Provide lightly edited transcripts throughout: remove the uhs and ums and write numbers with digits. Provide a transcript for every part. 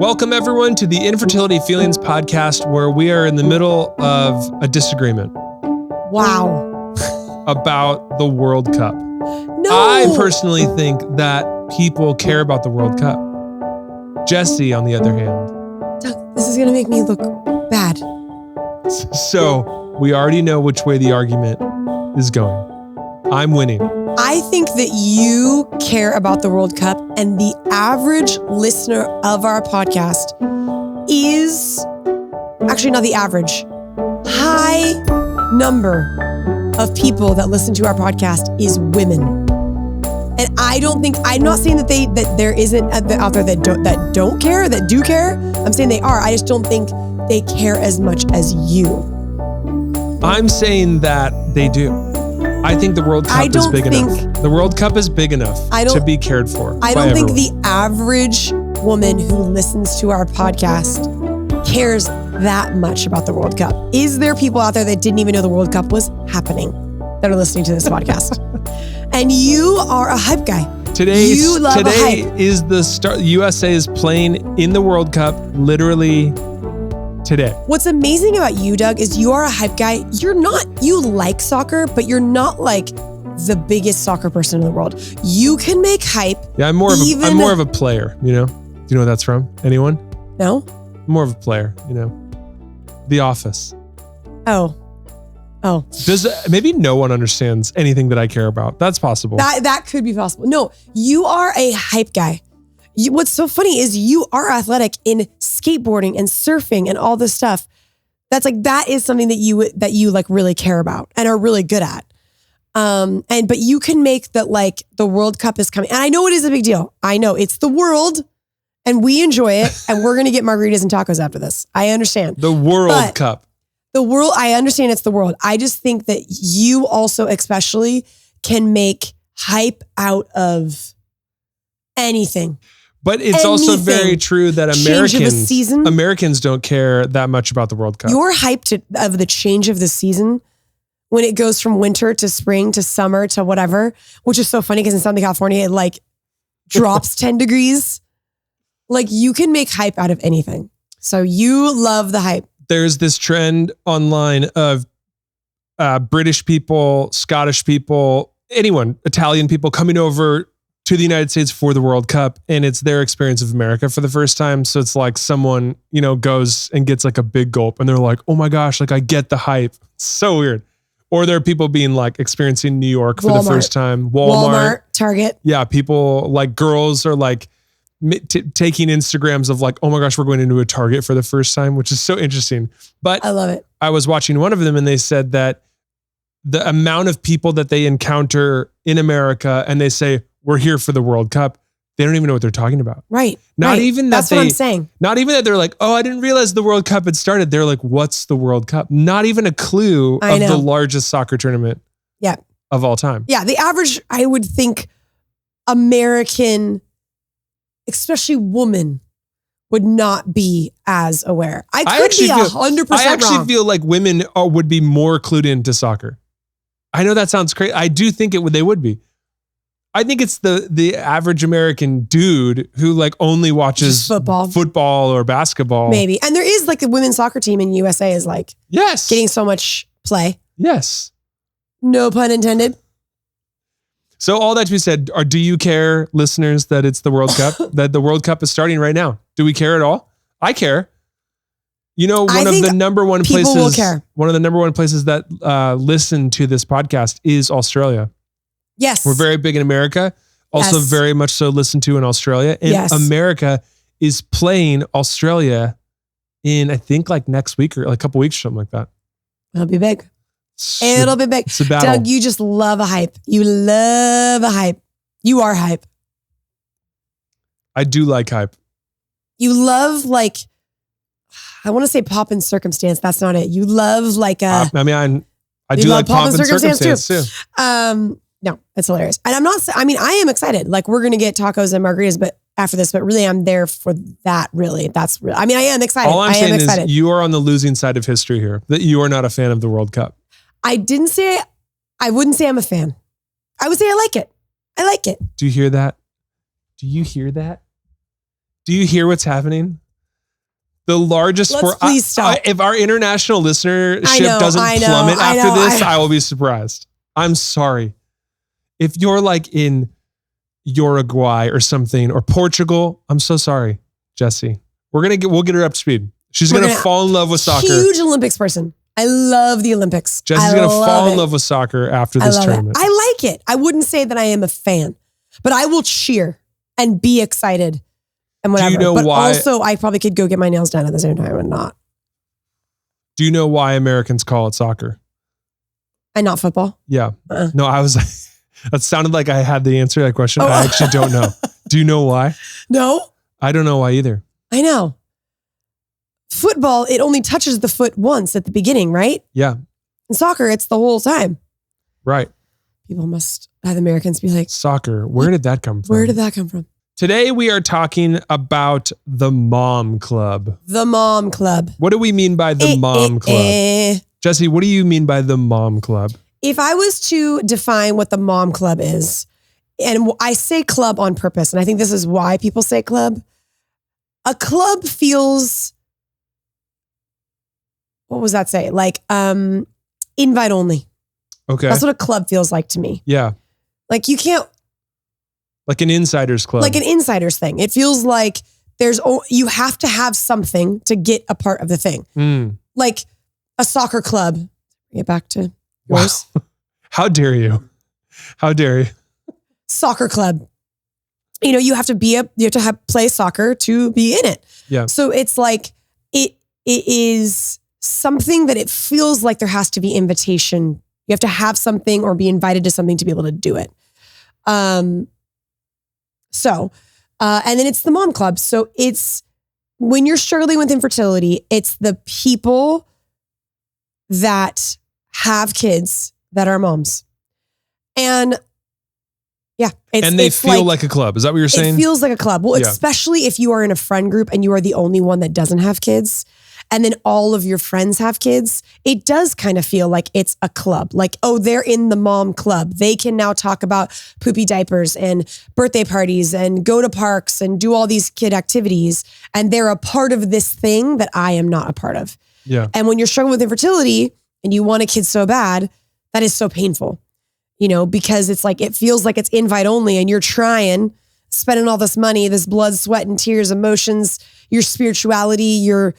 Welcome everyone to the Infertility Feelings podcast, where we are in the middle of a disagreement. Wow. About the World Cup. No. I personally think that people care about the World Cup. Jesse, on the other hand. Doug, this is going to make me look bad. So we already know which way the argument is going. I'm winning. I think that you care about the World Cup, and the average listener of our podcast is actually not the average. High number of people that listen to our podcast is women. And I'm not saying that there isn't out there that don't care, that do care. I'm saying they are. I just don't think they care as much as you. I'm saying that they do. I think the World Cup is big enough. The World Cup is big enough to be cared for. I don't think the average woman who listens to our podcast cares that much about the World Cup. Is there people out there that didn't even know the World Cup was happening that are listening to this podcast? And you are a hype guy. Today is the start. USA is playing in the World Cup literally today. What's amazing about you, Doug, is you are a hype guy. You like soccer, but you're not like the biggest soccer person in the world. You can make hype. Yeah, I'm more of a player, you know? Do you know where that's from? Anyone? No? I'm more of a player, you know? The Office. Oh. Maybe no one understands anything that I care about. That's possible. That could be possible. No, you are a hype guy. What's so funny is you are athletic in skateboarding and surfing and all this stuff. That is something that you like really care about and are really good at. But you can make that like the World Cup is coming. And I know it is a big deal. I know it's the world and we enjoy it and we're going to get margaritas and tacos after this. I understand. The World Cup. The world, I understand it's the world. I just think that you also especially can make hype out of anything. But it's also very true that Americans don't care that much about the World Cup. You're hyped of the change of the season when it goes from winter to spring to summer to whatever, which is so funny because in Southern California, it like drops 10 degrees. Like you can make hype out of anything. So you love the hype. There's this trend online of British people, Scottish people, anyone, Italian people coming over to the United States for the World Cup, and it's their experience of America for the first time. So it's like someone, goes and gets like a big gulp and they're like, oh my gosh, like I get the hype. It's so weird. Or there are people being like experiencing New York for the first time. Walmart, Target. Yeah. People like girls are like taking Instagrams of like, oh my gosh, we're going into a Target for the first time, which is so interesting. But I love it. I was watching one of them and they said that the amount of people that they encounter in America and they say, we're here for the World Cup. They don't even know what they're talking about. Right. That's what I'm saying. Not even that they're like, oh, I didn't realize the World Cup had started. They're like, what's the World Cup? Not even a clue of the largest soccer tournament of all time. Yeah. The average, I would think, American, especially woman, would not be as aware. I could be 100% wrong. I actually feel like women would be more clued into soccer. I know that sounds crazy. I do think they would be. I think it's the average American dude who like only watches football or basketball. Maybe. And there is like the women's soccer team in USA is like getting so much play. Yes. No pun intended. So all that to be said, do you care, listeners, that it's the World Cup? That the World Cup is starting right now? Do we care at all? I care. One of the number one places that listen to this podcast is Australia. Yes. We're very big in America. Also very much so listened to in Australia. And America is playing Australia in, I think like next week or like a couple weeks, something like that. It'll be big. It'll be big. It's a battle. Doug, you just love a hype. You love a hype. You are hype. I do like hype. You love like, I want to say pomp and circumstance. That's not it. You love like I do like pomp and circumstance too. No, it's hilarious. And I am excited. Like we're going to get tacos and margaritas, after this, but really I'm there for that. Really. I am excited. All I'm saying is you are on the losing side of history here, that you are not a fan of the World Cup. I wouldn't say I'm a fan. I would say I like it. Do you hear that? Do you hear that? Do you hear what's happening? The largest sport. Please stop. If our international listenership doesn't plummet after this, I will be surprised. I'm sorry. If you're like in Uruguay or something, or Portugal, I'm so sorry, Jesse. We'll get her up to speed. She's going to fall in love with soccer. Huge Olympics person. I love the Olympics. Jesse's going to fall in love with soccer after this tournament. I like it. I wouldn't say that I am a fan, but I will cheer and be excited and whatever. Do you know why? Also, I probably could go get my nails done at the same time and not. Do you know why Americans call it soccer? And not football? Yeah. No, I was like, that sounded like I had the answer to that question. I actually don't know. Do you know why? No. I don't know why either. I know. Football, it only touches the foot once at the beginning, right? Yeah. In soccer, it's the whole time. Right. People must have Americans be like, soccer, where did that come from? Where did that come from? Today we are talking about the Mom Club. The Mom Club. What do we mean by the Mom Club? Jesse, what do you mean by the Mom Club? If I was to define what the Mom Club is, and I say club on purpose, and I think this is why people say club. A club feels, what was that say? Like invite only. Okay. That's what a club feels like to me. Yeah. Like you can't. Like an insider's club. Like an insider's thing. It feels like you have to have something to get a part of the thing. Like a soccer club. Bring it back to yours. Wow. How dare you? How dare you? Soccer club. You have to play soccer to be in it. Yeah. So it's like, it is something that it feels like there has to be invitation. You have to have something or be invited to something to be able to do it. And then it's the Mom Club. So it's when you're struggling with infertility, it's the people that have kids that are moms. And yeah. And they feel like a club. Is that what you're saying? It feels like a club. Well, especially if you are in a friend group and you are the only one that doesn't have kids, and then all of your friends have kids, it does kind of feel like it's a club. Like, oh, they're in the Mom Club. They can now talk about poopy diapers and birthday parties and go to parks and do all these kid activities. And they're a part of this thing that I am not a part of. Yeah. And when you're struggling with infertility and you want a kid so bad, that is so painful. Because it's like, it feels like it's invite only and you're trying, spending all this money, this blood, sweat, and tears, emotions, your spirituality, your,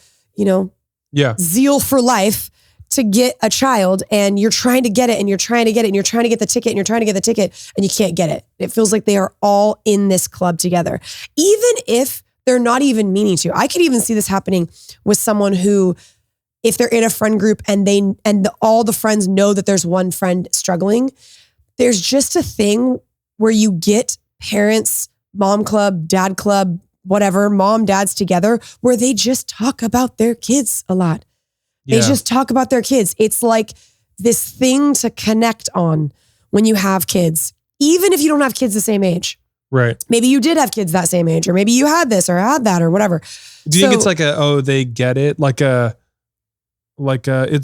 zeal for life to get a child, and you're trying to get it and you're trying to get it and you're trying to get the ticket and you're trying to get the ticket and you can't get it. It feels like they are all in this club together, even if they're not even meaning to. I could even see this happening with someone who, if they're in a friend group and all the friends know that there's one friend struggling, there's just a thing where you get parents, mom club, dad club, whatever, mom, dads together, where they just talk about their kids a lot. They just talk about their kids. It's like this thing to connect on when you have kids, even if you don't have kids the same age. Right. Maybe you did have kids that same age, or maybe you had this or had that or whatever. Do you think it's like they get it? It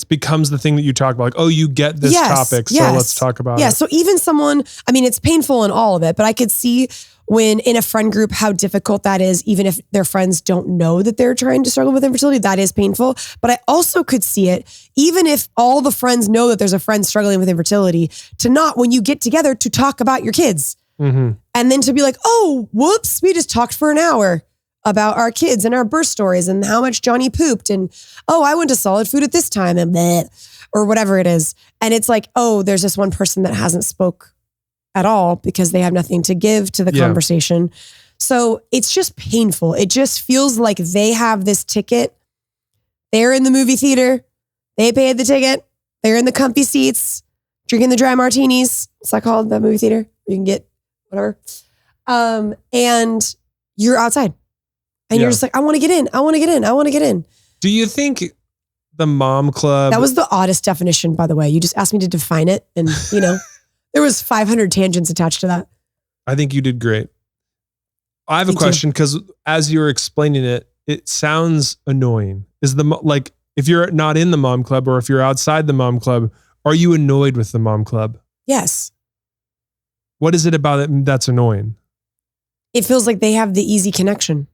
becomes the thing that you talk about. Like, oh, you get this topic, so let's talk about it. Yeah, so even someone, it's painful in all of it, but I could see when in a friend group how difficult that is, even if their friends don't know that they're trying to struggle with infertility, that is painful. But I also could see it, even if all the friends know that there's a friend struggling with infertility, to not, when you get together, to talk about your kids. Mm-hmm. And then to be like, oh, whoops, we just talked for an hour about our kids and our birth stories and how much Johnny pooped. And, oh, I went to solid food at this time and bleh, or whatever it is. And it's like, oh, there's this one person that hasn't spoke at all because they have nothing to give to the conversation. So it's just painful. It just feels like they have this ticket. They're in the movie theater. They paid the ticket. They're in the comfy seats, drinking the dry martinis. What's that called? The movie theater? You can get whatever. And you're outside. And you're just like, I want to get in. I want to get in. I want to get in. Do you think the Mom Club... That was the oddest definition, by the way. You just asked me to define it. And, there was 500 tangents attached to that. I think you did great. I have a question because as you were explaining it, it sounds annoying. If you're not in the Mom Club or if you're outside the Mom Club, are you annoyed with the Mom Club? Yes. What is it about it that's annoying? It feels like they have the easy connection.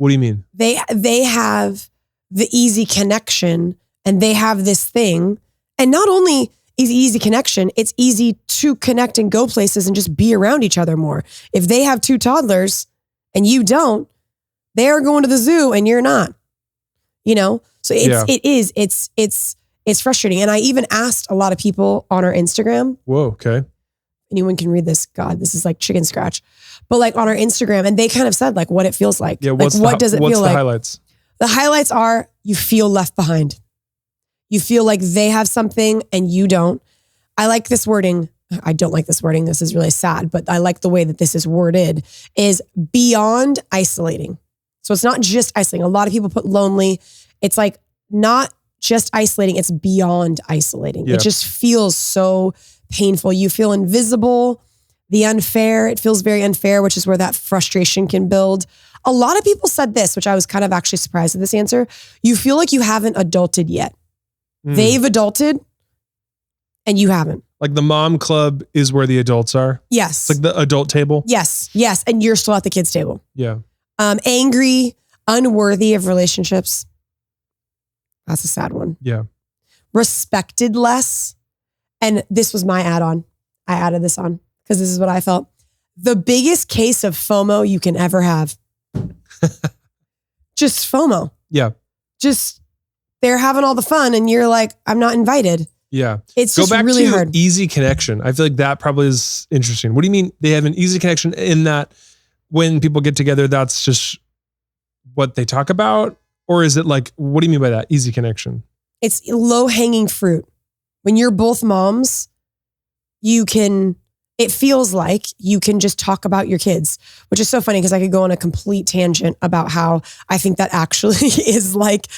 What do you mean? They have the easy connection and they have this thing. And not only is easy connection, it's easy to connect and go places and just be around each other more. If they have 2 toddlers and you don't, they're going to the zoo and you're not, you know? So it's frustrating. And I even asked a lot of people on our Instagram. Whoa, okay. Anyone can read this. God, this is like chicken scratch. But like on our Instagram, and they kind of said like what it feels like. Yeah, what does it feel like? What's the highlights? The highlights are you feel left behind. You feel like they have something and you don't. I like this wording. I don't like this wording. This is really sad, but I like the way that this is worded, is beyond isolating. So it's not just isolating. A lot of people put lonely. It's like not just isolating. It's beyond isolating. Yeah. It just feels so painful. You feel invisible, the unfair. It feels very unfair, which is where that frustration can build. A lot of people said this, which I was kind of actually surprised at this answer. You feel like you haven't adulted yet. They've adulted and you haven't. Like the mom club is where the adults are? Yes. It's like the adult table? Yes. And you're still at the kids' table. Yeah. Angry, unworthy of relationships. That's a sad one. Yeah. Respected less. And this was my add-on. I added this on because this is what I felt. The biggest case of FOMO you can ever have. Just FOMO. Yeah. Just they're having all the fun and you're like, I'm not invited. Yeah. It's just really hard. Easy connection. I feel like that probably is interesting. What do you mean they have an easy connection in that when people get together, that's just what they talk about? Or is it like, what do you mean by that? Easy connection? It's low hanging fruit. When you're both moms, it feels like you can just talk about your kids, which is so funny because I could go on a complete tangent about how I think that actually is like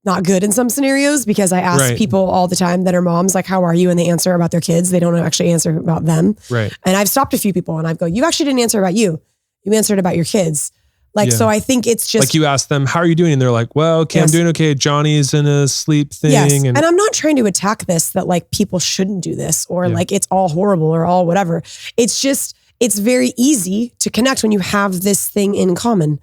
not good in some scenarios, because I ask people all the time that are moms, like, how are you? And they answer about their kids. They don't actually answer about them. Right. And I've stopped a few people and I've go, you actually didn't answer about you. You answered about your kids. Like, so I think it's just like you ask them, how are you doing? And they're like, well, okay, I'm doing okay. Johnny's in a sleep thing. Yes. And I'm not trying to attack this, that like people shouldn't do this or like it's all horrible or all whatever. It's just, it's very easy to connect when you have this thing in common.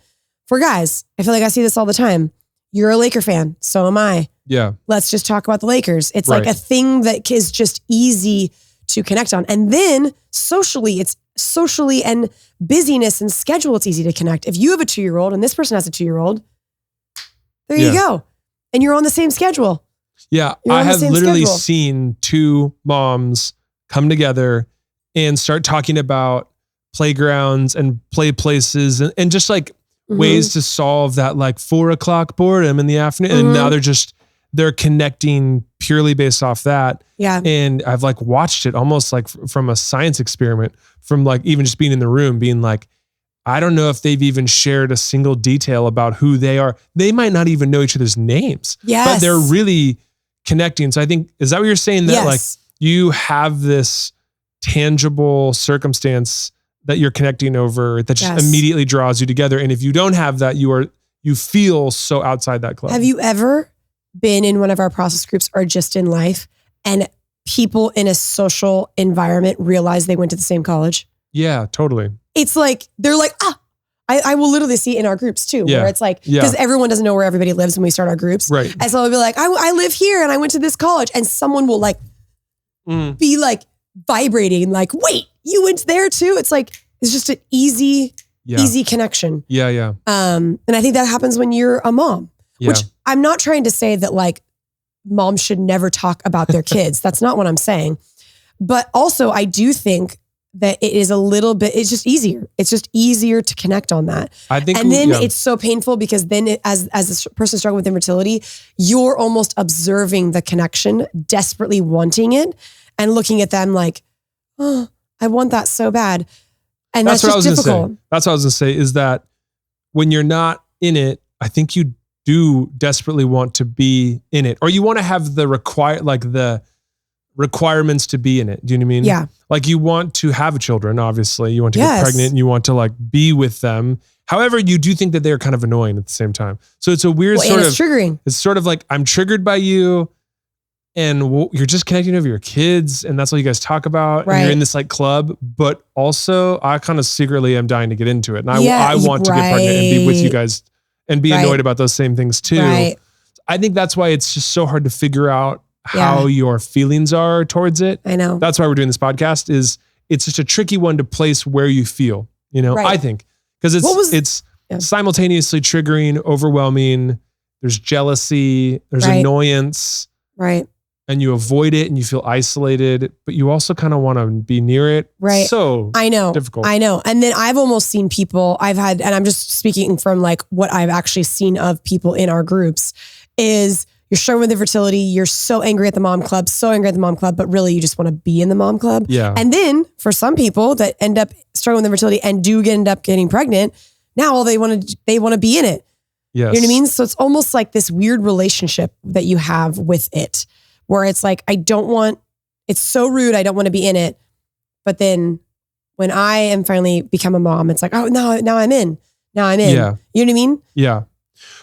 For guys, I feel like I see this all the time. You're a Laker fan. So am I. Yeah. Let's just talk about the Lakers. It's like a thing that is just easy to connect on. And then socially, it's socially and busyness and schedule, it's easy to connect. If you have a 2-year-old and this person has a 2-year-old, there you go. And you're on the same schedule. Yeah. I have literally seen 2 moms come together and start talking about playgrounds and play places and just like ways to solve that like 4 o'clock boredom in the afternoon. And now they're connecting purely based off that. Yeah. And I've like watched it almost like from a science experiment, from like even just being in the room, being like, I don't know if they've even shared a single detail about who they are. They might not even know each other's names, but they're really connecting. So I think, is that what you're saying? That like you have this tangible circumstance that you're connecting over that just immediately draws you together. And if you don't have that, you feel so outside that club. Have you ever been in one of our process groups or just in life and people in a social environment realize they went to the same college? Yeah, totally. It's like, they're like, I will literally see it in our groups too, where it's like, because everyone doesn't know where everybody lives when we start our groups. Right. And so I'll be like, I live here and I went to this college, and someone will like be like vibrating, like, wait, you went there too? It's like, it's just an easy connection. Yeah, yeah. And I think that happens when you're a mom, which I'm not trying to say that like moms should never talk about their kids. That's not what I'm saying. But also I do think that it is a little bit, it's just easier. It's just easier to connect on that. I think, and then it's so painful because then as a person struggling with infertility, you're almost observing the connection, desperately wanting it and looking at them like, oh, I want that so bad. And that's just difficult. That's what I was going to say, is that when you're not in it, I think you do desperately want to be in it, or you want to have the requirements to be in it. Do you know what I mean? Yeah. Like you want to have children, obviously. You want to get pregnant and you want to like be with them. However, you do think that they're kind of annoying at the same time. So it's a weird sort of triggering. It's sort of like, I'm triggered by you and you're just connecting over your kids and that's what you guys talk about. Right. And you're in this like club, but also I kind of secretly am dying to get into it. And I want to get pregnant and be with you guys and be annoyed about those same things too. Right. I think that's why it's just so hard to figure out how your feelings are towards it. I know. That's why we're doing this podcast. It's just a tricky one to place where you feel, I think, because it's simultaneously triggering, overwhelming. There's jealousy, there's annoyance. Right. And you avoid it and you feel isolated, but you also kind of want to be near it. Right. So I know. Difficult. I know. And then I've almost seen people and I'm just speaking from like what I've actually seen of people in our groups is you're struggling with infertility. You're so angry at the mom club, but really you just want to be in the mom club. Yeah. And then for some people that end up struggling with infertility and end up getting pregnant, now all they want to be in it. Yes. You know what I mean? So it's almost like this weird relationship that you have with it. Where it's like, it's so rude. I don't want to be in it. But then when I am finally become a mom, it's like, oh, now I'm in. Yeah. You know what I mean? Yeah.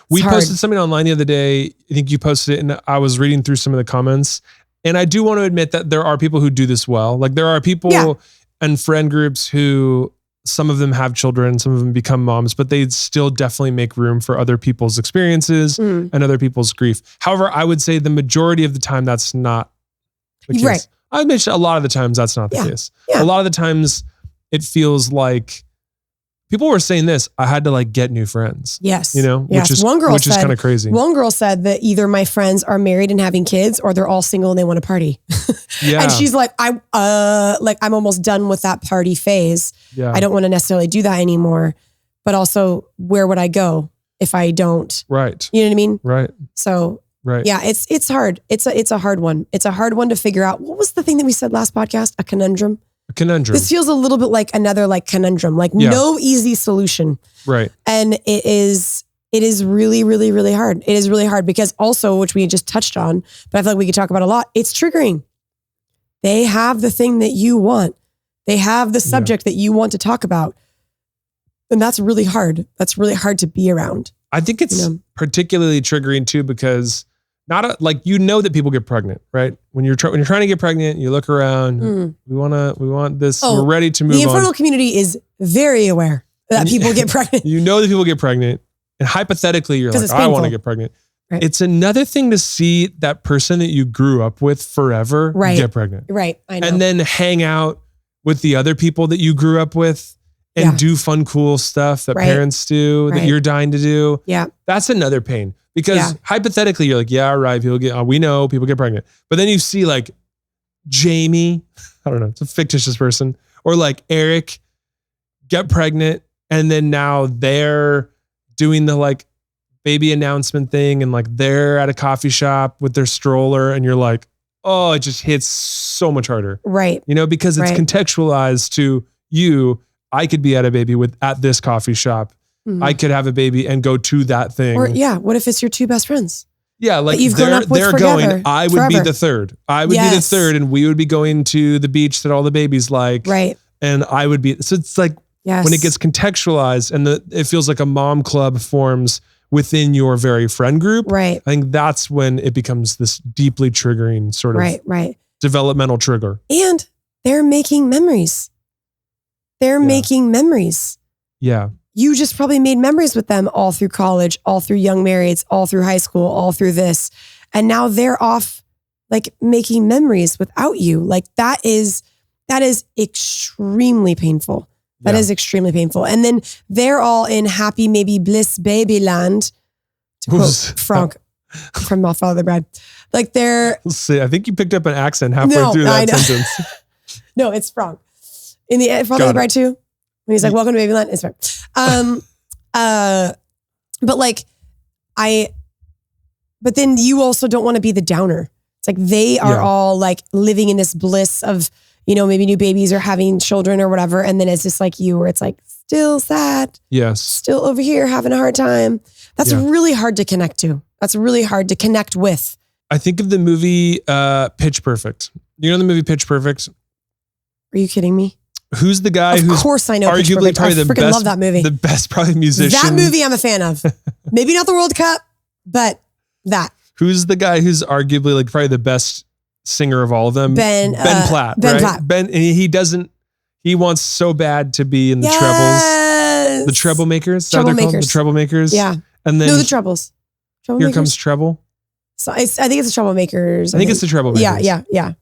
We posted something online the other day. I think you posted it and I was reading through some of the comments. And I do want to admit that there are people who do this well. Like there are people and friend groups who some of them have children, some of them become moms, but they still definitely make room for other people's experiences and other people's grief. However, I would say the majority of the time that's not the case. Right. I admit a lot of the times that's not the case. Yeah. A lot of the times it feels like people were saying this, I had to like get new friends. Yes. Which is kind of crazy. One girl said that either my friends are married and having kids or they're all single and they want to party. Yeah. And she's like, I'm almost done with that party phase. Yeah. I don't want to necessarily do that anymore. But also, where would I go if I don't? Right. You know what I mean? Right. So yeah, it's hard. It's a hard one. It's a hard one to figure out. What was the thing that we said last podcast? A conundrum. This feels a little bit like another like conundrum, like no easy solution. Right. And it is really, really, really hard. It is really hard because also, which we just touched on, but I feel like we could talk about a lot. It's triggering. They have the thing that you want. They have the subject that you want to talk about. And that's really hard. That's really hard to be around. I think it's particularly triggering too, because that people get pregnant, right? When you're trying to get pregnant, you look around, we want this, we're ready to move on. The infertile community is very aware that people get pregnant. That people get pregnant. And hypothetically, you're like, I want to get pregnant. Right. It's another thing to see that person that you grew up with forever get pregnant. Right, I know. And then hang out with the other people that you grew up with and do fun, cool stuff that parents do, that you're dying to do. Yeah. That's another pain. Because hypothetically, you're like, yeah, right, we know people get pregnant. But then you see like Jamie, I don't know, it's a fictitious person, or like Eric get pregnant. And then now they're doing the like baby announcement thing. And like they're at a coffee shop with their stroller. And you're like, oh, it just hits so much harder. Right. Because it's contextualized to you. I could be at this coffee shop. Mm-hmm. I could have a baby and go to that thing. Or what if it's your two best friends? Yeah, like they're going, I would be the third. I would be the third and we would be going to the beach that all the babies like. Right. And I would be, so it's like when it gets contextualized and it feels like a mom club forms within your very friend group. Right. I think that's when it becomes this deeply triggering sort of developmental trigger. And they're making memories. Yeah. You just probably made memories with them all through college, all through young marrieds, all through high school, all through this. And now they're off like making memories without you. Like that is extremely painful. That is extremely painful. And then they're all in happy, maybe bliss baby land. To quote Frank from My Father the Bride. Like they're... Let's see. I think you picked up an accent halfway through that sentence. No, it's Frank. In the Father the Bride too. When he's like, welcome to Babyland, it's fine. But then you also don't want to be the downer. It's like they are all like living in this bliss of, maybe new babies or having children or whatever. And then it's just like you, where it's like still sad. Yes. Still over here having a hard time. That's really hard to connect to. That's really hard to connect with. I think of the movie Pitch Perfect. You know the movie Pitch Perfect? Are you kidding me? Who's the guy who's course I know arguably probably the best, love that movie. The best probably musician. That movie I'm a fan of. Maybe not the World Cup, but that. Who's the guy who's arguably like probably the best singer of all of them? Ben Platt. Ben Platt. He wants so bad to be in the trebles. The Treble Makers. The Treble Makers. Yeah. And then no, the Trebles. Here Comes Treble. So I think it's the Troublemakers. I think it's the Troublemakers. Yeah.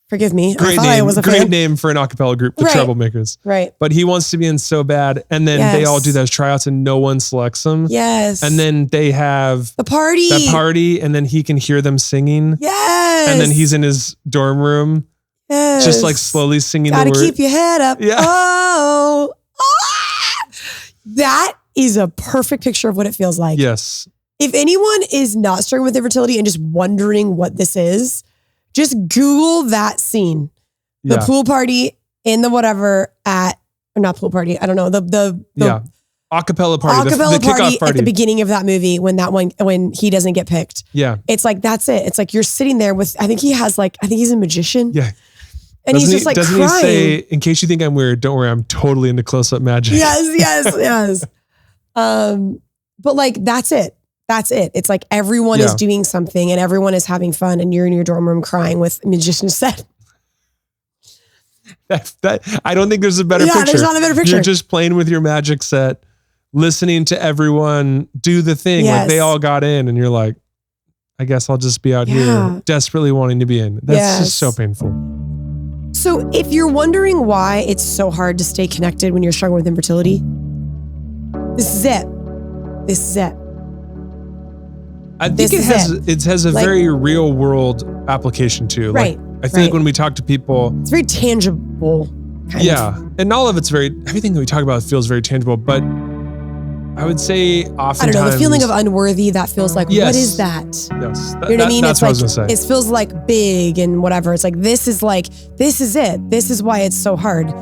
Forgive me. Great name for an a cappella group, the Troublemakers. Right. But he wants to be in so bad. And then they all do those tryouts and no one selects him. Yes. And then they have the party. That party. And then he can hear them singing. Yes. And then he's in his dorm room. Yes. Just like slowly singing Gotta the word. keep your head up. Yeah. Oh. That is a perfect picture of what it feels like. Yes. If anyone is not struggling with infertility and just wondering what this is, just Google that scene. The pool party in the whatever or not pool party. I don't know. The acapella party. The kickoff party at the beginning of that movie when he doesn't get picked. Yeah. It's like, that's it. It's like you're sitting there with, I think he's a magician. Yeah. And he's just like doesn't crying. He say, in case you think I'm weird, don't worry, I'm totally into close-up magic. Yes. But like, that's it. That's it. It's like everyone is doing something and everyone is having fun and you're in your dorm room crying with magician set. I don't think there's a better picture. There's not a better picture. You're just playing with your magic set, listening to everyone do the thing. Like they all got in and you're like, I guess I'll just be out here desperately wanting to be in. That's just so painful. So if you're wondering why it's so hard to stay connected when you're struggling with infertility, this is it. I think it has a very real world application too. Right. I feel like when we talk to people, it's very tangible. Kind of. And all of it's everything that we talk about feels very tangible, but I would say oftentimes, I don't know, the feeling of unworthy, that feels like, what is that? Yes. You know what I mean? That's what I was going to say. It feels like big and whatever. It's like, this is it. This is why it's so hard.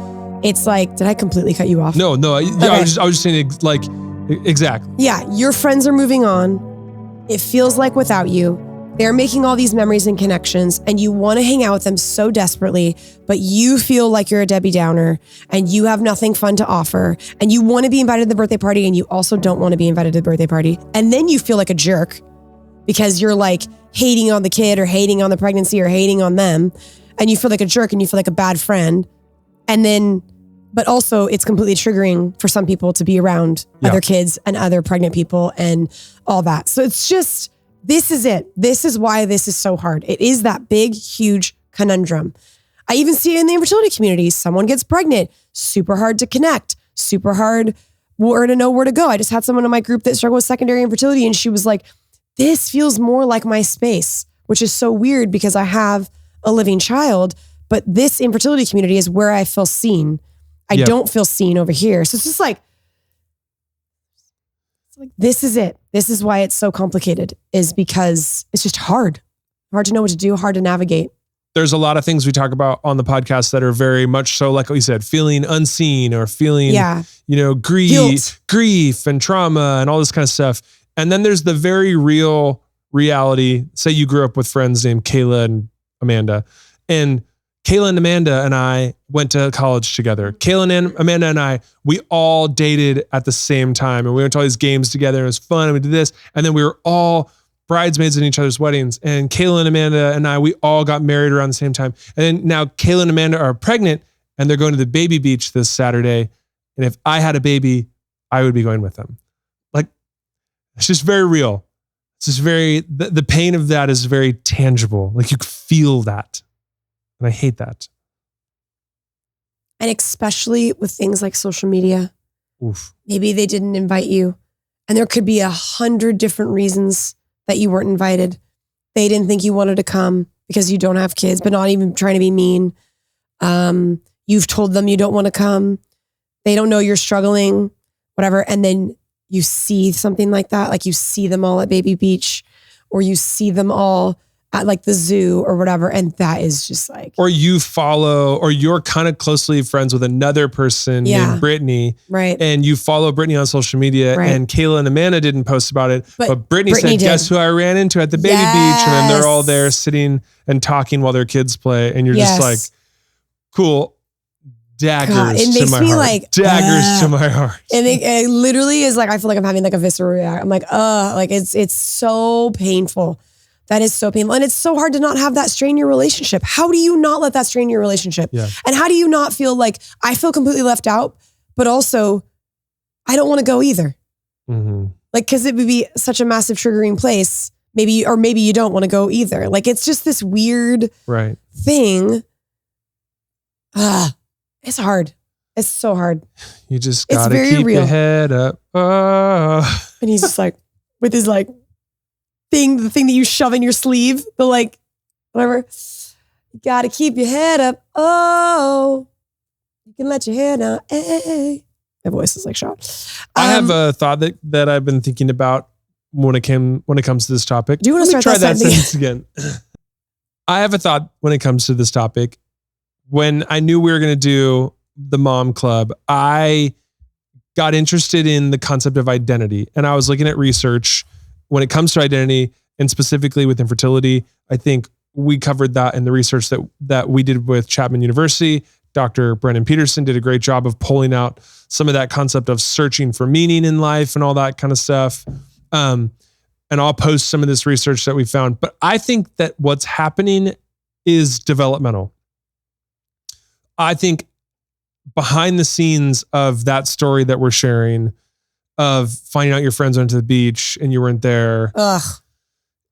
It's like, did I completely cut you off? No. Okay. I was just saying like, exactly. Yeah. Your friends are moving on. It feels like without you, they're making all these memories and connections and you want to hang out with them so desperately, but you feel like you're a Debbie Downer and you have nothing fun to offer and you want to be invited to the birthday party and you also don't want to be invited to the birthday party. And then you feel like a jerk because you're like hating on the kid or hating on the pregnancy or hating on them. And you feel like a jerk and you feel like a bad friend. And then, but also it's completely triggering for some people to be around other kids and other pregnant people and all that. So it's just, this is it. This is why this is so hard. It is that big, huge conundrum. I even see it in the infertility community. Someone gets pregnant, super hard to connect, super hard where to know where to go. I just had someone in my group that struggled with secondary infertility and she was like, this feels more like my space, which is so weird because I have a living child, but this infertility community is where I feel seen. I don't feel seen over here. So it's just like, this is it. This is why it's so complicated, is because it's just hard to know what to do, hard to navigate. There's a lot of things we talk about on the podcast that are very much so, like what you said, feeling unseen or feeling, grief and trauma and all this kind of stuff. And then there's the very real reality. Say you grew up with friends named Kayla and Amanda, and Kayla and Amanda and I went to college together. Kayla and Amanda and I, we all dated at the same time and we went to all these games together and it was fun and we did this. And then we were all bridesmaids in each other's weddings. And Kayla and Amanda and I, we all got married around the same time. And then now Kayla and Amanda are pregnant and they're going to the baby beach this Saturday. And if I had a baby, I would be going with them. Like, it's just very real. It's just the pain of that is very tangible. Like you feel that. And I hate that. And especially with things like social media. Oof. Maybe they didn't invite you. And there could be 100 different reasons that you weren't invited. They didn't think you wanted to come because you don't have kids, but not even trying to be mean. You've told them you don't want to come. They don't know you're struggling, whatever. And then you see something like that. Like you see them all at Baby Beach or you see them all at like the zoo or whatever. And that is just like. Or you follow, or you're kind of closely friends with another person named Brittany. Right. And you follow Brittany on social media and Kayla and Amanda didn't post about it. But Brittany said, guess who I ran into at the baby beach? And then they're all there sitting and talking while their kids play. And you're just like, cool. Daggers to my heart. Daggers to my heart. And it literally is like, I feel like I'm having like a visceral reaction. I'm like, like it's so painful. That is so painful. And it's so hard to not have that strain your relationship. How do you not let that strain your relationship? Yeah. And how do you not feel like I feel completely left out, but also I don't want to go either. Mm-hmm. Like, cause it would be such a massive triggering place. Maybe you don't want to go either. Like, it's just this weird thing. It's hard. It's so hard. You just gotta keep your head up. Oh. And he's just like, with his like the thing that you shove in your sleeve, the like, whatever. You gotta keep your head up. Oh, you can let your hair down. Hey. My voice is like shot. I have a thought that I've been thinking about when it comes to this topic. Do you want to start try that sentence again? I have a thought when it comes to this topic. When I knew we were going to do the mom club, I got interested in the concept of identity, and I was looking at research when it comes to identity, and specifically with infertility. I think we covered that in the research that we did with Chapman University. Dr. Brennan Peterson did a great job of pulling out some of that concept of searching for meaning in life and all that kind of stuff. And I'll post some of this research that we found. But I think that what's happening is developmental. I think behind the scenes of that story that we're sharing, of finding out your friends went to the beach and you weren't there,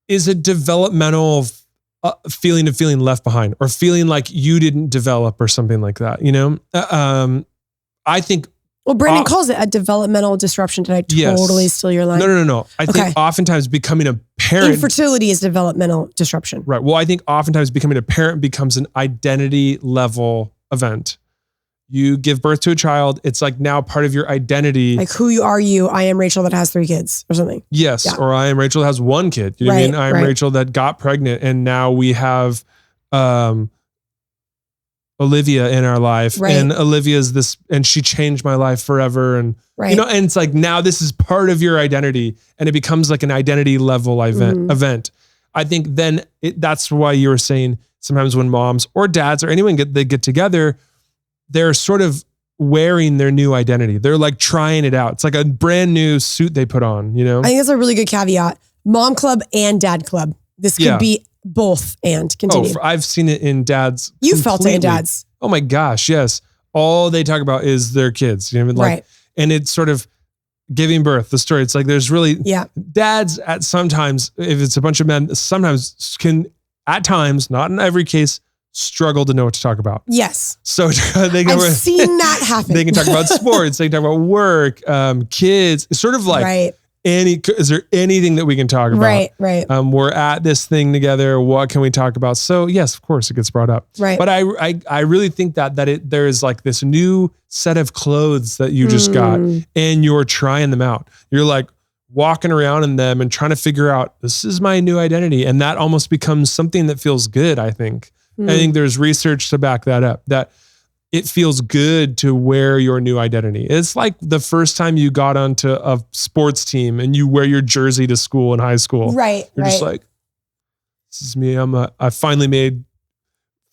is a developmental feeling of feeling left behind, or feeling like you didn't develop or something like that, you know? I think... Well, Brandon calls it a developmental disruption. Did I totally steal your line? No. I think oftentimes becoming a parent... Infertility is developmental disruption. Right. Well, I think oftentimes becoming a parent becomes an identity level event. You give birth to a child, it's like now part of your identity. Like, who are you? I am Rachel that has 3 kids or something. Yes. Yeah. Or I am Rachel that has 1 kid. You know what I mean? I am Rachel that got pregnant, and now we have Olivia in our life. Right. And Olivia's this, and she changed my life forever. And, you know, and it's like, now this is part of your identity, and it becomes like an identity level event. I think then that's why you were saying sometimes when moms or dads or anyone get together, they're sort of wearing their new identity. They're like trying it out. It's like a brand new suit they put on, you know? I think that's a really good caveat. Mom club and dad club. This could be both and continue. Oh, I've seen it in dads. You felt it in dads. Oh my gosh, yes. All they talk about is their kids. You know, like, and it's sort of giving birth, the story. It's like there's really dads at sometimes, if it's a bunch of men, sometimes can at times, not in every case, struggle to know what to talk about. Yes. So I've seen that happen. They can talk about sports, they can talk about work, kids. It's sort of like is there anything that we can talk about? Right. We're at this thing together. What can we talk about? So yes, of course it gets brought up. Right. But I really think that there is like this new set of clothes that you just got, and you're trying them out. You're like walking around in them and trying to figure out, this is my new identity. And that almost becomes something that feels good, I think. I think there's research to back that up, that it feels good to wear your new identity. It's like the first time you got onto a sports team and you wear your jersey to school in high school. Right. You're just like, this is me. I finally made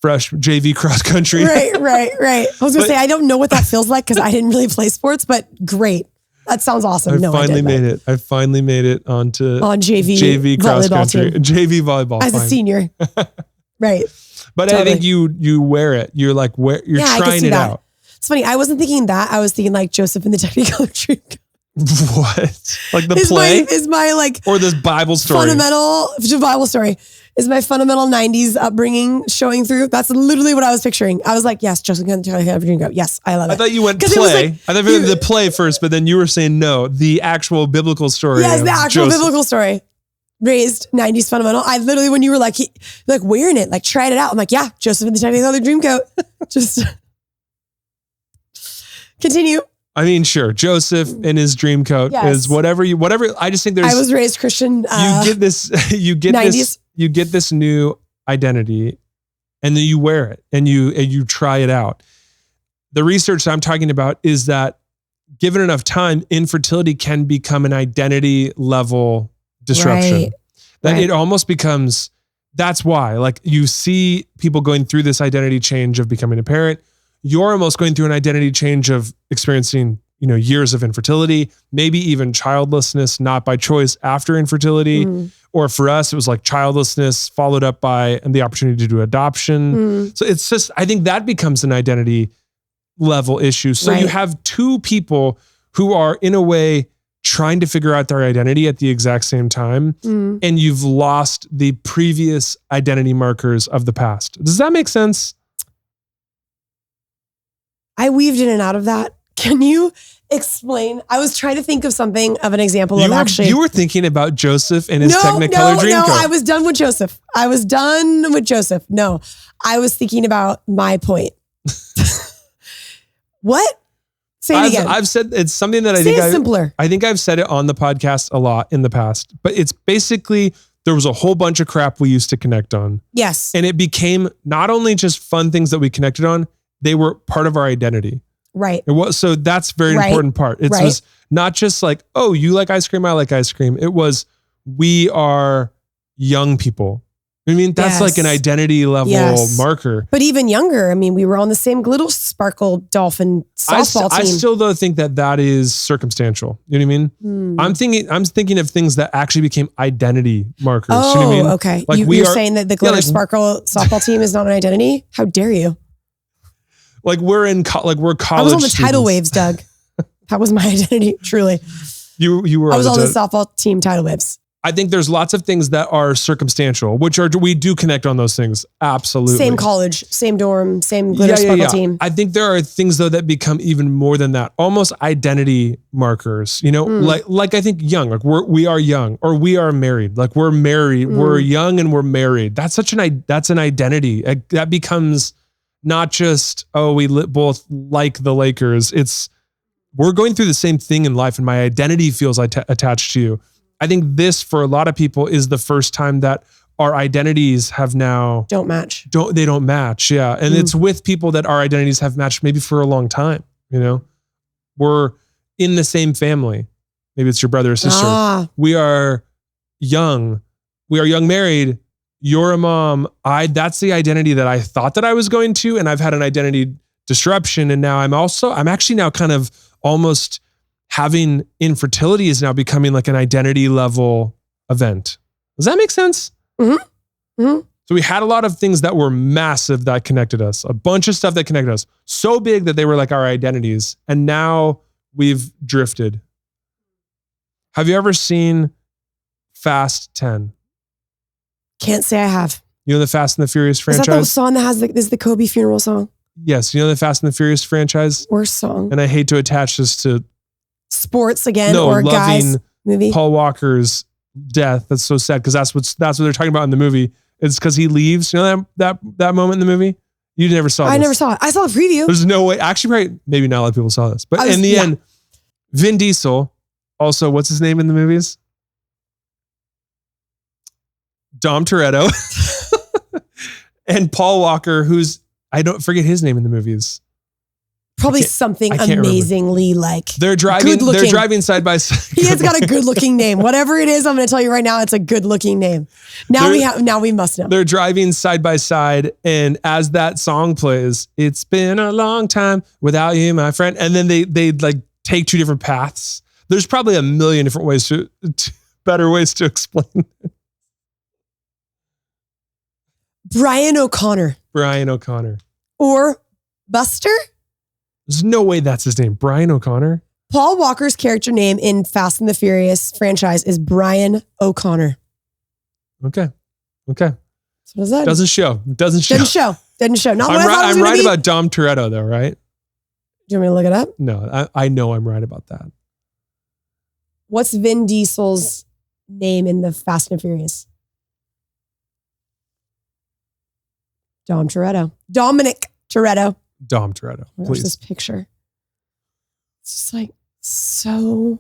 fresh JV cross country. Right. I was going to say, I don't know what that feels like because I didn't really play sports, but great. That sounds awesome. I finally made it on JV cross country, team. JV volleyball. As a senior. Right. But totally. I think you wear it. You're like, you're trying it out. It's funny. I wasn't thinking that. I was thinking like Joseph in the Technicolor Dreamcoat. What? Like the play? Is my like... Or this Bible story. Bible story. Is my fundamental 90s upbringing showing through? That's literally what I was picturing. I was like, yes, Joseph in the Technicolor Dreamcoat. Yes, I love it. I thought you went play. I thought you went the play first, but then you were saying no, the actual biblical story. Yes, the actual biblical story. Raised 90s fundamental. I literally, when you were like, like wearing it, like tried it out. I'm like, yeah, Joseph in the Technicolor Dreamcoat. Just continue. I mean, sure. Joseph in his dream coat is whatever. I just think there's. I was raised Christian. You get this. You get 90s. This. You get this new identity, and then you wear it, and you try it out. The research I'm talking about is that, given enough time, infertility can become an identity level disruption. It almost becomes, that's why, like, you see people going through this identity change of becoming a parent. You're almost going through an identity change of experiencing, years of infertility, maybe even childlessness, not by choice after infertility. Or for us, it was like childlessness followed up by the opportunity to do adoption. So it's just, I think that becomes an identity level issue. So you have two people who are in a way trying to figure out their identity at the exact same time. And you've lost the previous identity markers of the past. Does that make sense? I weaved in and out of that. Can you explain? I was trying to think of an example of actually. You were thinking about Joseph and his Technicolor Dreamcoat. No, I was done with Joseph. No, I was thinking about my point. What? Say it again. I've said it's something that simpler. I think I've said it on the podcast a lot in the past, but it's basically there was a whole bunch of crap we used to connect on. Yes. And it became not only just fun things that we connected on, they were part of our identity. Right. So that's a very important part. It was not just like, oh, you like ice cream, I like ice cream. It was, we are young people. I mean, that's like an identity level marker. But even younger, I mean, we were on the same little Sparkle Dolphin softball team. I still though think that is circumstantial. You know what I mean? I'm thinking of things that actually became identity markers. Oh, you know what I mean? Okay. Like you're saying that the Glitter Sparkle softball team is not an identity? How dare you? Like we're college. I was on the tidal waves, Doug. That was my identity, truly. You were. I was on the softball team tidal waves. I think there's lots of things that are circumstantial, we do connect on those things. Absolutely. Same college, same dorm, same Glitter Sparkle team. I think there are things though that become even more than that, almost identity markers, you know, like I think young, like we are young or we are married, like we're married, we're young and we're married. That's that's an identity. That becomes not just, oh, we both like the Lakers. We're going through the same thing in life and my identity feels attached to you. I think this for a lot of people is the first time that our identities have now don't match. They don't match. Yeah. And it's with people that our identities have matched maybe for a long time. You know, we're in the same family. Maybe it's your brother or sister. We are young married. You're a mom. That's the identity that I thought that I was going to, and I've had an identity disruption. And now I'm actually now kind of almost having infertility is now becoming like an identity level event. Does that make sense? Mm-hmm. Mm-hmm. So we had a lot of things that were massive that connected us, a bunch of stuff that connected us, so big that they were like our identities. And now we've drifted. Have you ever seen Fast 10? Can't say I have. You know the Fast and the Furious franchise? Is that the song that is the Kobe funeral song? Yes. You know the Fast and the Furious franchise? Worst song. And I hate to attach this to sports again or guys movie. Paul Walker's death. That's so sad because that's what they're talking about in the movie. It's because he leaves. You know that moment in the movie? You never saw it. I never saw it. I saw the preview. There's no way. Actually, probably, maybe not a lot of people saw this. But in the end, Vin Diesel, also, what's his name in the movies? Dom Toretto. And Paul Walker, I don't forget his name in the movies. Probably something amazingly like they're driving side by side. He has got a good looking name. Whatever it is, I'm going to tell you right now, it's a good looking name. Now we must know. They're driving side by side. And as that song plays, it's been a long time without you, my friend. And then they like take two different paths. There's probably a million different ways better ways to explain it. Brian O'Connor. Or Buster? There's no way that's his name. Brian O'Connor? Paul Walker's character name in Fast and the Furious franchise is Brian O'Connor. Okay. So does that? Doesn't show. Didn't show. Not what I thought it was I'm right be. about Dom Toretto though, right? Do you want me to look it up? No, I know I'm right about that. What's Vin Diesel's name in the Fast and Furious? Dominic Toretto. Dom Toretto, please. Watch this picture. It's just like so.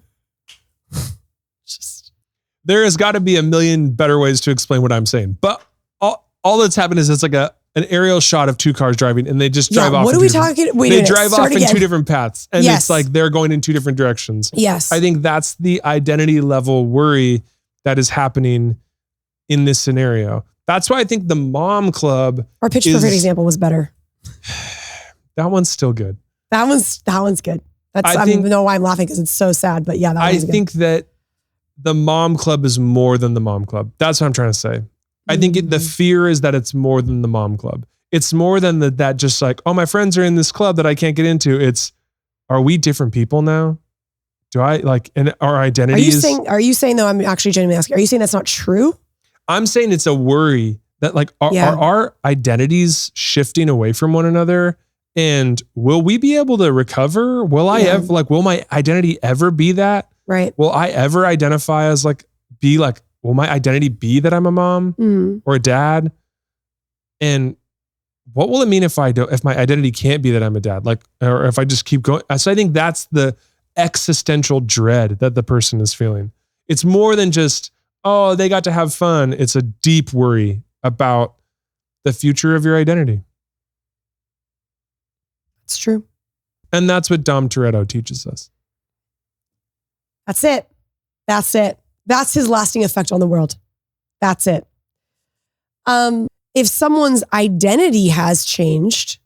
There has got to be a million better ways to explain what I'm saying, but all that's happened is it's like an aerial shot of two cars driving, and they just drive off. What are we talking? They drive off in two different paths, and it's like they're going in two different directions. Yes, I think that's the identity level worry that is happening in this scenario. That's why I think the Mom Club. Our Pitch Perfect example was better. That one's still good. That one's good. I don't know why I'm laughing because it's so sad, but yeah, I think that the Mom Club is more than the Mom Club. That's what I'm trying to say. I think the fear is that it's more than the Mom Club. It's more than that just like, oh, my friends are in this club that I can't get into. It's, are we different people now? Do I like, and our identities? Are you saying though, I'm actually genuinely asking, are you saying that's not true? I'm saying it's a worry that like, are our identities shifting away from one another? And will we be able to recover? Will I ever, like, will my identity ever be that? Right. Will I ever identify as like, will my identity be that I'm a mom or a dad? And what will it mean if my identity can't be that I'm a dad? Like, or if I just keep going. So I think that's the existential dread that the person is feeling. It's more than just, oh, they got to have fun. It's a deep worry about the future of your identity. It's true. And that's what Dom Toretto teaches us. That's it. That's it. That's his lasting effect on the world. That's it. If someone's identity has changed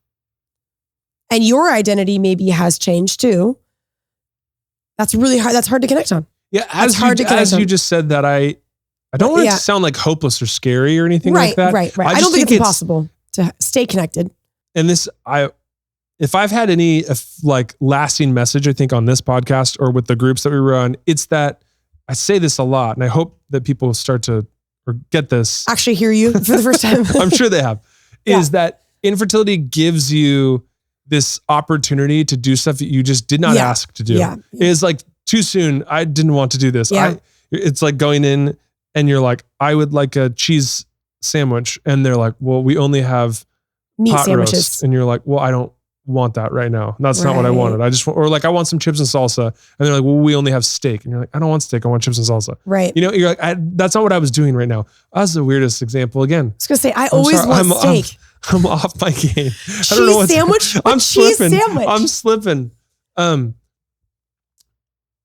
and your identity maybe has changed too, that's really hard. That's hard to connect on. Yeah. As you just said that, I don't want it to sound like hopeless or scary or anything like that. Right. I don't think it's impossible to stay connected. And if I've had any like lasting message, I think on this podcast or with the groups that we run, it's that I say this a lot, and I hope that people start to or get this. Actually hear you for the first time. I'm sure they have. Is that infertility gives you this opportunity to do stuff that you just did not ask to do. Yeah. It's like too soon. I didn't want to do this. Yeah. It's like going in and you're like, I would like a cheese sandwich. And they're like, well, we only have meat pot sandwiches. Roast. And you're like, well, I don't want that right now. That's not what I wanted. I just want, or like, I want some chips and salsa. And they're like, well, we only have steak. And you're like, I don't want steak. I want chips and salsa. Right. You know, you're like, that's not what I was doing right now. That's the weirdest example again. I was going to say, I always want steak. I'm off my game. I don't know what sandwich. I'm cheese slipping. Sandwich. I'm slipping.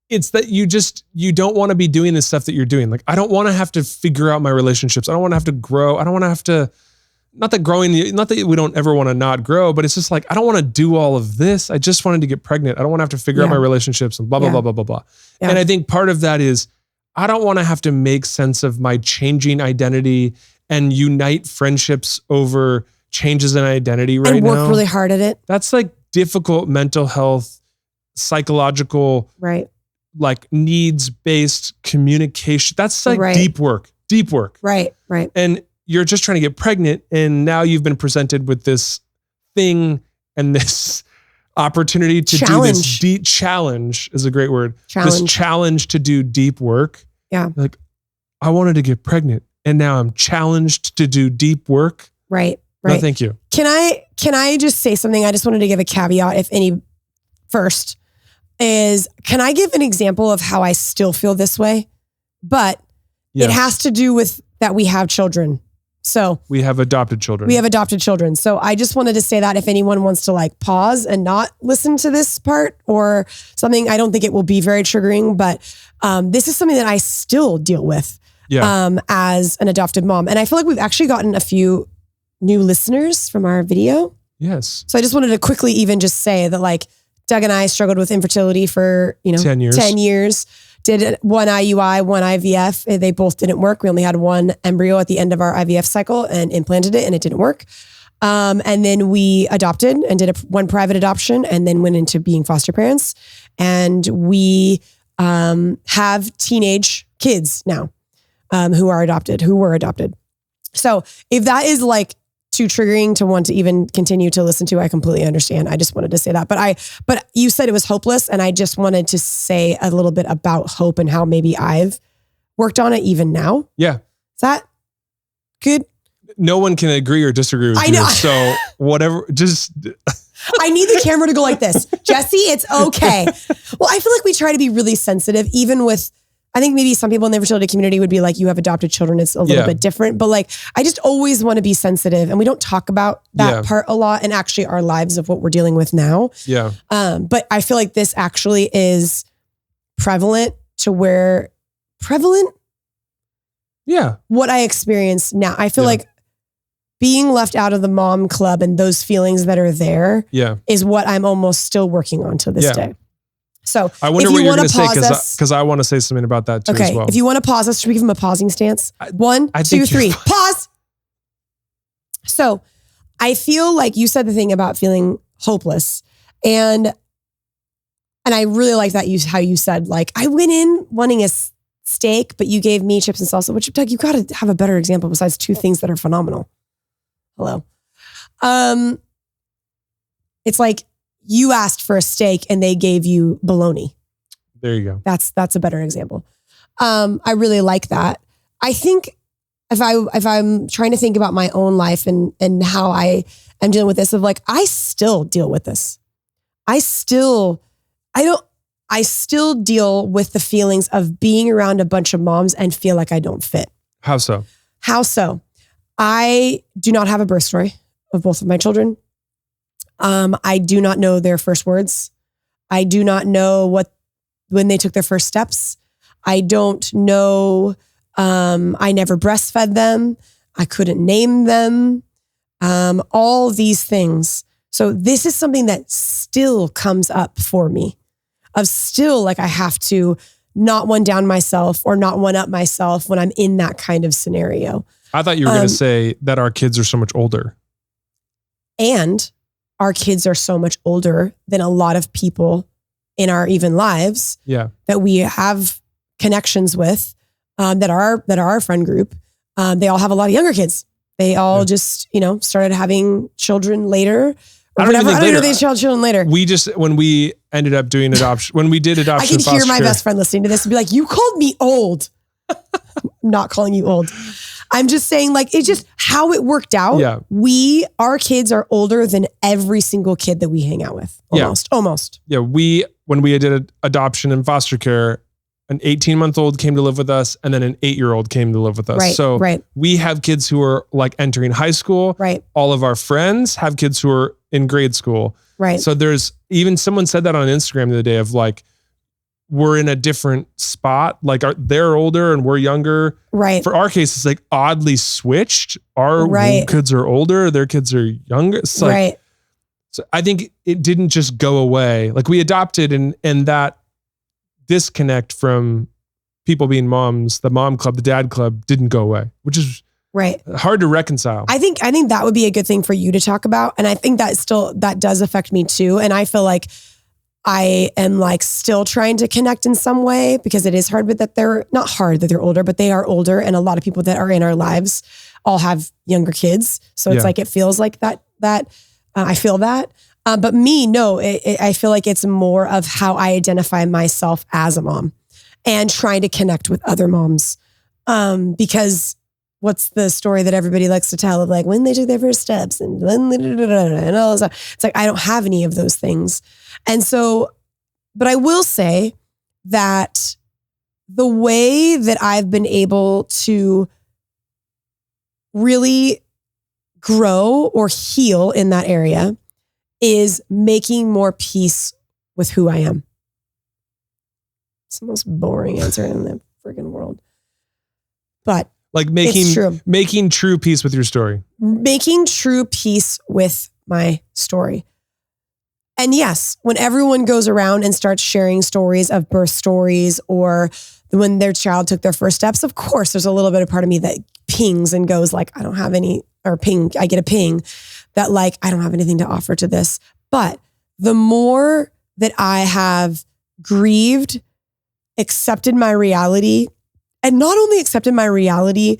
It's that you don't want to be doing the stuff that you're doing. Like, I don't want to have to figure out my relationships. I don't want to have to grow. I don't want to have to, not that we don't ever want to not grow, but it's just like, I don't want to do all of this. I just wanted to get pregnant. I don't want to have to figure out my relationships and blah, blah, blah, blah, blah, blah. Yeah. And I think part of that is, I don't want to have to make sense of my changing identity and unite friendships over changes in identity right now. And work really hard at it. That's like difficult mental health, psychological, like needs-based communication. That's like deep work. Right. And you're just trying to get pregnant, and now you've been presented with this thing and this opportunity to do this deep challenge is a great word. This challenge to do deep work. Yeah. Like, I wanted to get pregnant and now I'm challenged to do deep work. Right. No, thank you. Can I just say something? I just wanted to give a caveat, if any, first is, can I give an example of how I still feel this way? But it has to do with that we have children. So we have adopted children. So I just wanted to say that if anyone wants to like pause and not listen to this part or something, I don't think it will be very triggering, but this is something that I still deal with as an adopted mom. And I feel like we've actually gotten a few new listeners from our video. Yes. So I just wanted to quickly even just say that like Doug and I struggled with infertility for, 10 years. Did one IUI, one IVF. They both didn't work. We only had one embryo at the end of our IVF cycle and implanted it and it didn't work. And then we adopted and did one private adoption and then went into being foster parents. And we have teenage kids now who were adopted. So if that is like too triggering to want to even continue to listen to, I completely understand. I just wanted to say that. But you said it was hopeless, and I just wanted to say a little bit about hope and how maybe I've worked on it even now. Yeah. Is that good? No one can agree or disagree with you. So whatever, just... I need the camera to go like this. Jesse, it's okay. Well, I feel like we try to be really sensitive, even with, I think maybe some people in the infertility community would be like, you have adopted children. It's a little bit different, but like, I just always want to be sensitive, and we don't talk about that part a lot and actually our lives of what we're dealing with now. Yeah. But I feel like this actually is prevalent. Yeah. What I experience now. I feel like being left out of the mom club and those feelings that are there is what I'm almost still working on to this day. So I wonder what you're going to say, because I want to say something about that too as well. If you want to pause us, should we give him a pausing stance? 1, 2, 3, pause. So I feel like you said the thing about feeling hopeless. And And I really like that how you said, like, I went in wanting a steak, but you gave me chips and salsa, which, Doug, you got to have a better example besides two things that are phenomenal. Hello. It's like you asked for a steak and they gave you bologna. There you go. That's a better example. I really like that. I think if I'm trying to think about my own life and how I am dealing with this, of like, I still deal with this. I still deal with the feelings of being around a bunch of moms and feel like I don't fit. How so? I do not have a birth story of both of my children. I do not know their first words. I do not know when they took their first steps. I don't know. I never breastfed them. I couldn't name them. All these things. So this is something that still comes up for me. Of still, like, I have to not one down myself or not one up myself when I'm in that kind of scenario. I thought you were going to say that our kids are so much older. And our kids are so much older than a lot of people in our even lives that we have connections with, that are our friend group. They all have a lot of younger kids. They all just, started having children later. Or whatever. I don't know, they had children later. When we ended up doing adoption, when we did adoption, I can hear my best friend listening to this and be like, you called me old. I'm not calling you old. I'm just saying, like, it's just how it worked out. Yeah. Our kids are older than every single kid that we hang out with. Almost. Yeah. When we did adoption and foster care, an 18-month-old came to live with us, and then an 8-year-old came to live with us. Right, so right. We have kids who are like entering high school. Right. All of our friends have kids who are in grade school. Right. So there's even someone said that on Instagram the other day of like, we're in a different spot. Like they're older and we're younger. Right. For our case, it's like oddly switched. Our kids are older. Their kids are younger. It's like, right. So I think it didn't just go away. Like we adopted and that disconnect from people being moms, the mom club, the dad club didn't go away, which is right. hard to reconcile. I think that would be a good thing for you to talk about. And I think that does affect me too. And I feel like I am like still trying to connect in some way because it is hard, but that they're not hard that they're older, but they are older. And a lot of people that are in our lives all have younger kids. So it's like, it feels like that I feel that. But me, no, I feel like it's more of how I identify myself as a mom and trying to connect with other moms. Because what's the story that everybody likes to tell of like when they took their first steps and all this stuff. It's like, I don't have any of those things. And so, but I will say that the way that I've been able to really grow or heal in that area is making more peace with who I am. It's the most boring answer in the freaking world. But like making true peace with your story. Making true peace with my story. And yes, when everyone goes around and starts sharing stories of birth stories or when their child took their first steps, of course, there's a little bit of part of me that pings and goes like, I don't have any, or ping, I get a ping that like, I don't have anything to offer to this. But the more that I have grieved, accepted my reality, and not only accepted my reality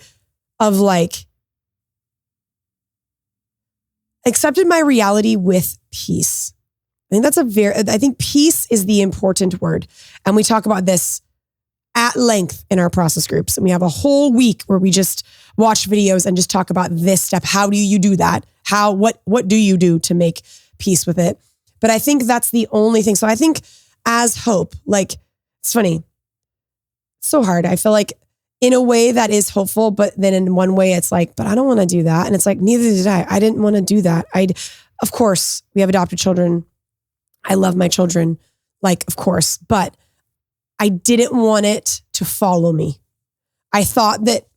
of like, accepted my reality with peace. I think peace is the important word. And we talk about this at length in our process groups. And we have a whole week where we just watch videos and just talk about this step. How do you do that? What do you do to make peace with it? But I think that's the only thing. So I think as hope, like, it's funny. It's so hard. I feel like in a way that is hopeful, but then in one way it's like, but I don't want to do that. And it's like, neither did I. I didn't want to do that. Of course, we have adopted children. I love my children, like, of course, but I didn't want it to follow me. I thought that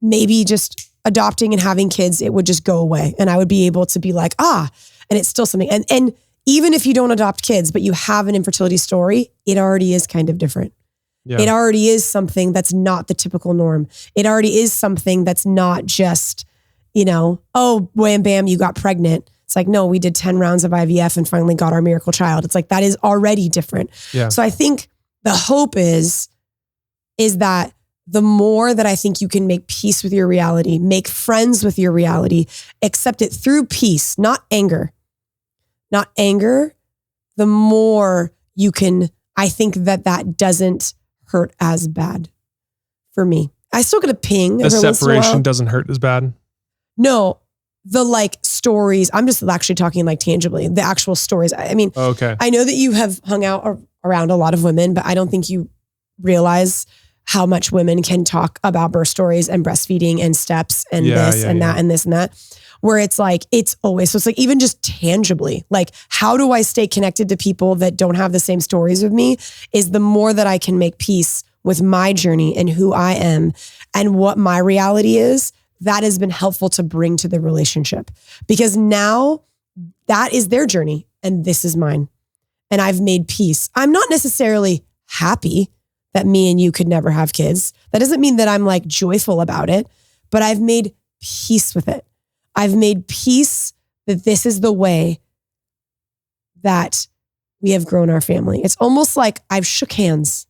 maybe just adopting and having kids, it would just go away. And I would be able to be like, and it's still something. And even if you don't adopt kids, but you have an infertility story, it already is kind of different. Yeah. It already is something that's not the typical norm. It already is something that's not just, oh, wham, bam, you got pregnant. It's like, no, we did 10 rounds of IVF and finally got our miracle child. It's like, that is already different. Yeah. So I think the hope is that the more that I think you can make peace with your reality, make friends with your reality, accept it through peace, not anger, the more you can, I think that doesn't hurt as bad for me. I still get a ping. The separation doesn't hurt as bad. No, the like stories. I'm just actually talking like tangibly, the actual stories. I mean, okay. I know that you have hung out around a lot of women, but I don't think you realize how much women can talk about birth stories and breastfeeding and steps and that and this and that, where it's like, it's always, so it's like, even just tangibly, like, how do I stay connected to people that don't have the same stories with me is the more that I can make peace with my journey and who I am and what my reality is, that has been helpful to bring to the relationship, because now that is their journey and this is mine. And I've made peace. I'm not necessarily happy that me and you could never have kids. That doesn't mean that I'm like joyful about it, but I've made peace with it. I've made peace that this is the way that we have grown our family. It's almost like I've shook hands.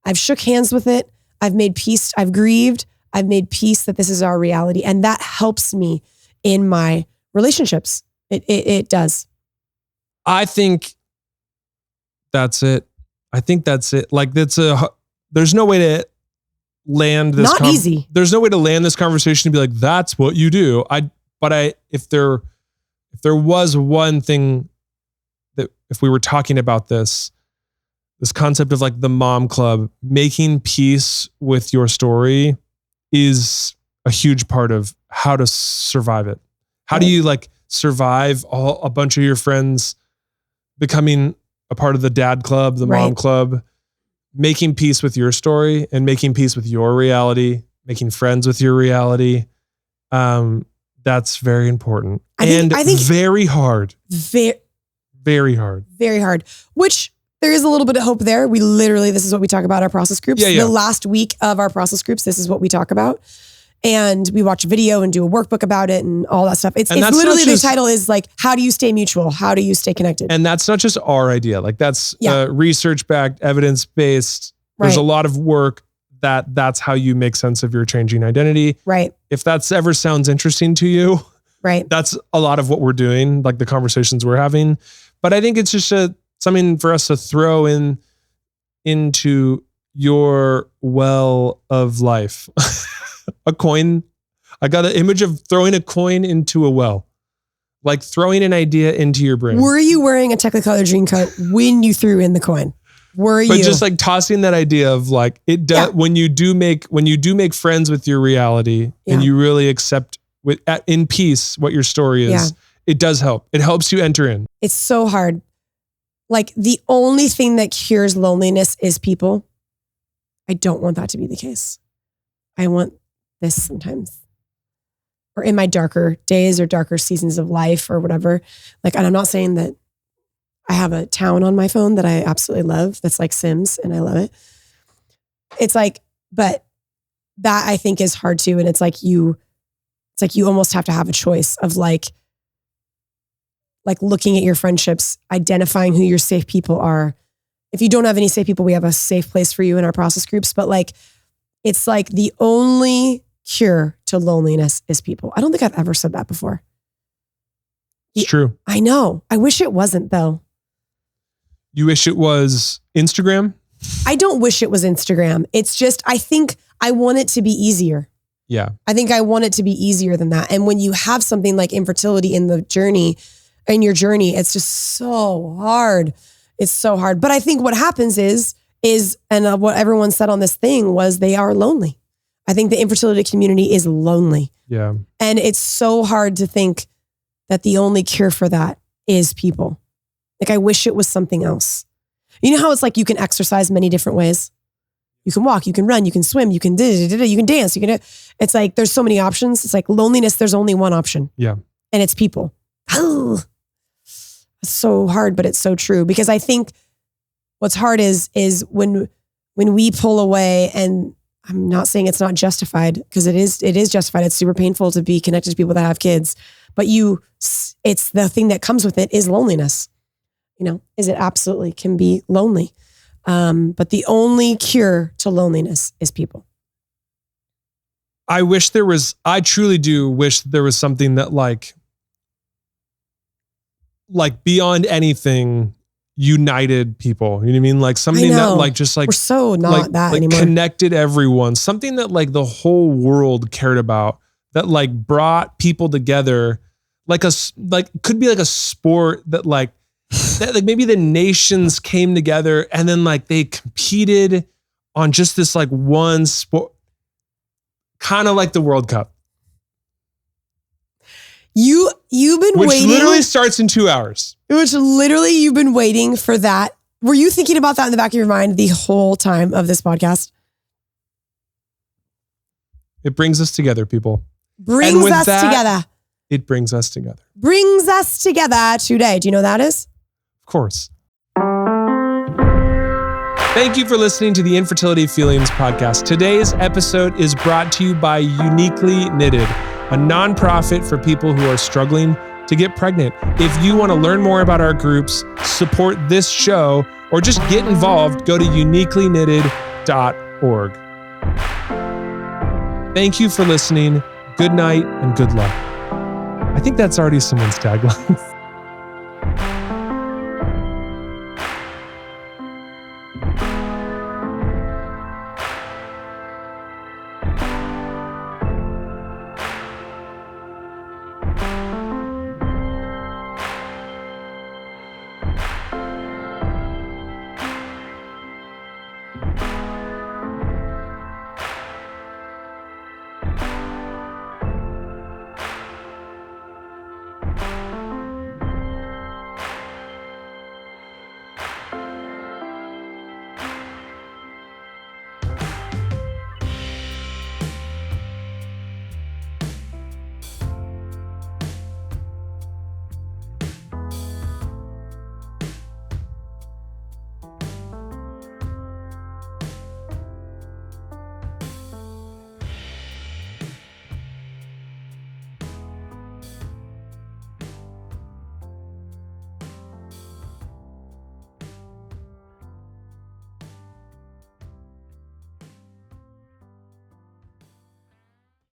I've shook hands with it. I've made peace. I've grieved. I've made peace that this is our reality. And that helps me in my relationships. It does. I think that's it. Like there's no way to land this. Not easy. There's no way to land this conversation and be like, that's what you do. If there was one thing that if we were talking about this concept of like the mom club, making peace with your story is a huge part of how to survive it. How do you like survive a bunch of your friends becoming a part of the dad club, the mom club, making peace with your story and making peace with your reality, making friends with your reality. That's very important. I think very hard. Very hard. Very hard. Which there is a little bit of hope there. This is what we talk about our process groups. The last week of our process groups, this is what we talk about. And we watch a video and do a workbook about it and all that stuff. It's literally the title is like, how do you stay mutual? How do you stay connected? And that's not just our idea. Like that's research-backed, evidence-based. There's a lot of work that's how you make sense of your changing identity. Right. If that's ever sounds interesting to you, that's a lot of what we're doing, like the conversations we're having. But I think it's just something for us to throw into your well of life. A coin. I got an image of throwing a coin into a well, like throwing an idea into your brain. Were you wearing a Technicolor dream coat when you threw in the coin? But just like tossing that idea of like it does when you do make friends with your reality and you really accept in peace what your story is, it does help. It helps you enter in. It's so hard. Like the only thing that cures loneliness is people. I don't want that to be the case. I want this sometimes, or in my darker days or darker seasons of life or whatever. Like, and I'm not saying that I have a town on my phone that I absolutely love. That's like Sims and I love it. It's like, but that I think is hard too. And it's like you almost have to have a choice of like looking at your friendships, identifying who your safe people are. If you don't have any safe people, we have a safe place for you in our process groups. But like, it's like the only cure to loneliness is people. I don't think I've ever said that before. It's true. I know. I wish it wasn't though. You wish it was Instagram? I don't wish it was Instagram. It's just, I think I want it to be easier. Yeah. I think I want it to be easier than that. And when you have something like infertility in your journey, it's just so hard. It's so hard. But I think what happens is what everyone said on this thing was they are lonely. I think the infertility community is lonely. Yeah. And it's so hard to think that the only cure for that is people. Like I wish it was something else. You know how it's like you can exercise many different ways? You can walk, you can run, you can swim, you can you can dance, it's like there's so many options. It's like loneliness, there's only one option. Yeah. And it's people. Oh, it's so hard, but it's so true. Because I think what's hard is when we pull away and I'm not saying it's not justified, because it is justified. It's super painful to be connected to people that have kids, but it's the thing that comes with it is loneliness. Is it absolutely can be lonely. But the only cure to loneliness is people. I truly do wish there was something that like beyond anything united people. You know what I mean? Like something that like just like we're so not that anymore. Connected everyone. Something that like the whole world cared about, that like brought people together. Could be like a sport that like maybe the nations came together and then like they competed on just this like one sport, kind of like the World Cup. You've been which waiting. Which literally starts in 2 hours. Which literally you've been waiting for that. Were you thinking about that in the back of your mind the whole time of this podcast? It brings us together, people. Brings us together. It brings us together. Brings us together today. Do you know what that is? Of course. Thank you for listening to the Infertility Feelings podcast. Today's episode is brought to you by Uniquely Knitted, a nonprofit for people who are struggling to get pregnant. If you want to learn more about our groups, support this show, or just get involved, go to uniquelyknitted.org. Thank you for listening. Good night and good luck. I think that's already someone's tagline.